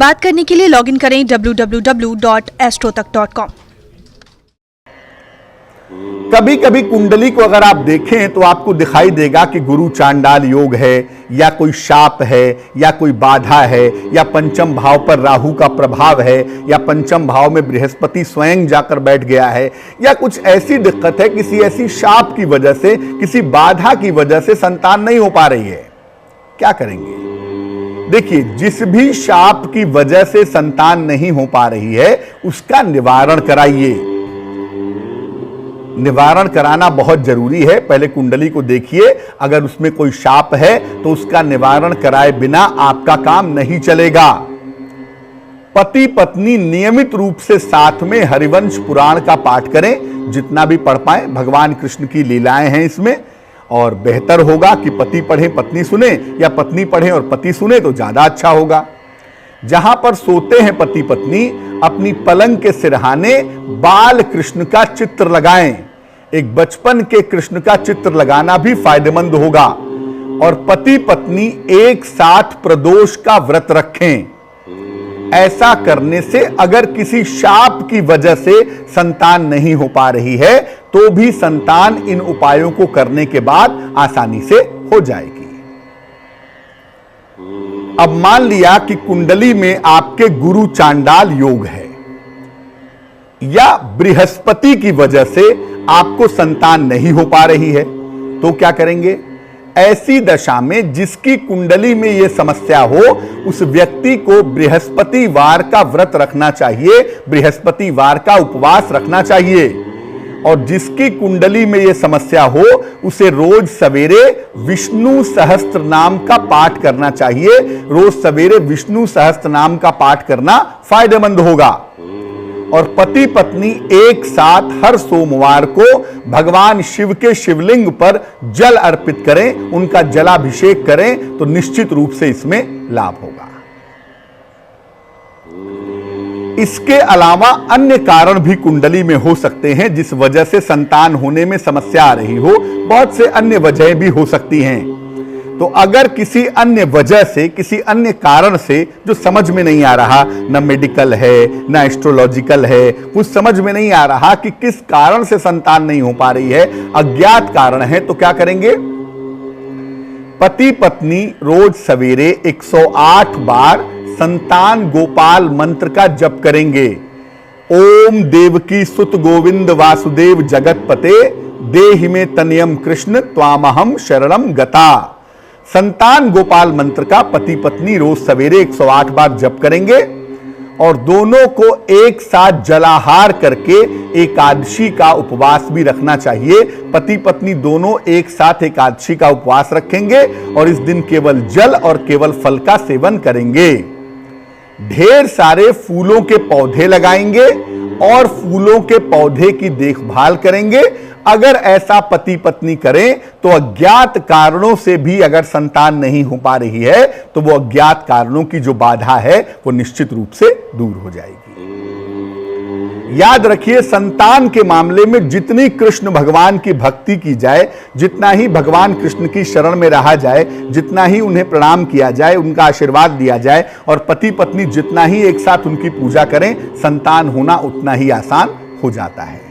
बात करने के लिए लॉगिन करें www.astrotak.com। कभी कभी कुंडली को अगर आप देखें तो आपको दिखाई देगा कि गुरु चांडाल योग है, या कोई शाप है, या कोई बाधा है, या पंचम भाव पर राहु का प्रभाव है, या पंचम भाव में बृहस्पति स्वयं जाकर बैठ गया है, या कुछ ऐसी दिक्कत है, किसी ऐसी शाप की वजह से, किसी बाधा की वजह से संतान नहीं हो पा रही है। क्या करेंगे? देखिए, जिस भी शाप की वजह से संतान नहीं हो पा रही है उसका निवारण कराइए। निवारण कराना बहुत जरूरी है। पहले कुंडली को देखिए, अगर उसमें कोई शाप है तो उसका निवारण कराए बिना आपका काम नहीं चलेगा। पति पत्नी नियमित रूप से साथ में हरिवंश पुराण का पाठ करें, जितना भी पढ़ पाए। भगवान कृष्ण की लीलाएं हैं इसमें, और बेहतर होगा कि पति पढ़े पत्नी सुने, या पत्नी पढ़े और पति सुने तो ज्यादा अच्छा होगा। जहां पर सोते हैं पति पत्नी, अपनी पलंग के सिरहाने बाल कृष्ण का चित्र लगाएं। एक बचपन के कृष्ण का चित्र लगाना भी फायदेमंद होगा। और पति पत्नी एक साथ प्रदोष का व्रत रखें। ऐसा करने से अगर किसी शाप की वजह से संतान नहीं हो पा रही है तो भी संतान इन उपायों को करने के बाद आसानी से हो जाएगी। अब मान लिया कि कुंडली में आपके गुरु चांडाल योग है, या बृहस्पति की वजह से आपको संतान नहीं हो पा रही है, तो क्या करेंगे? ऐसी दशा में जिसकी कुंडली में यह समस्या हो उस व्यक्ति को बृहस्पतिवार का व्रत रखना चाहिए, बृहस्पतिवार का उपवास रखना चाहिए। और जिसकी कुंडली में यह समस्या हो उसे रोज सवेरे विष्णु सहस्त्र नाम का पाठ करना चाहिए। रोज सवेरे विष्णु सहस्त्र नाम का पाठ करना फायदेमंद होगा। और पति पत्नी एक साथ हर सोमवार को भगवान शिव के शिवलिंग पर जल अर्पित करें, उनका जलाभिषेक करें, तो निश्चित रूप से इसमें लाभ होगा। इसके अलावा अन्य कारण भी कुंडली में हो सकते हैं जिस वजह से संतान होने में समस्या आ रही हो। बहुत से अन्य वजह भी हो सकती हैं। तो अगर किसी अन्य वजह से, किसी अन्य कारण से जो समझ में नहीं आ रहा, न मेडिकल है न एस्ट्रोलॉजिकल है, कुछ समझ में नहीं आ रहा कि किस कारण से संतान नहीं हो पा रही है, अज्ञात कारण है, तो क्या करेंगे? पति पत्नी रोज सवेरे 108 बार संतान गोपाल मंत्र का जप करेंगे। ओम देवकी सुत गोविंद वासुदेव जगतपते देहि में तनयम कृष्ण त्वामहम शरणम गता। संतान गोपाल मंत्र का पति पत्नी रोज सवेरे 108 बार जप करेंगे। और दोनों को एक साथ जलाहार करके एकादशी का उपवास भी रखना चाहिए। पति पत्नी दोनों एक साथ एकादशी का उपवास रखेंगे और इस दिन केवल जल और केवल फल का सेवन करेंगे। ढेर सारे फूलों के पौधे लगाएंगे और फूलों के पौधे की देखभाल करेंगे। अगर ऐसा पति पत्नी करें तो अज्ञात कारणों से भी अगर संतान नहीं हो पा रही है तो वो अज्ञात कारणों की जो बाधा है वो निश्चित रूप से दूर हो जाएगी। याद रखिए, संतान के मामले में जितनी कृष्ण भगवान की भक्ति की जाए, जितना ही भगवान कृष्ण की शरण में रहा जाए, जितना ही उन्हें प्रणाम किया जाए, उनका आशीर्वाद दिया जाए, और पति पत्नी जितना ही एक साथ उनकी पूजा करें, संतान होना उतना ही आसान हो जाता है।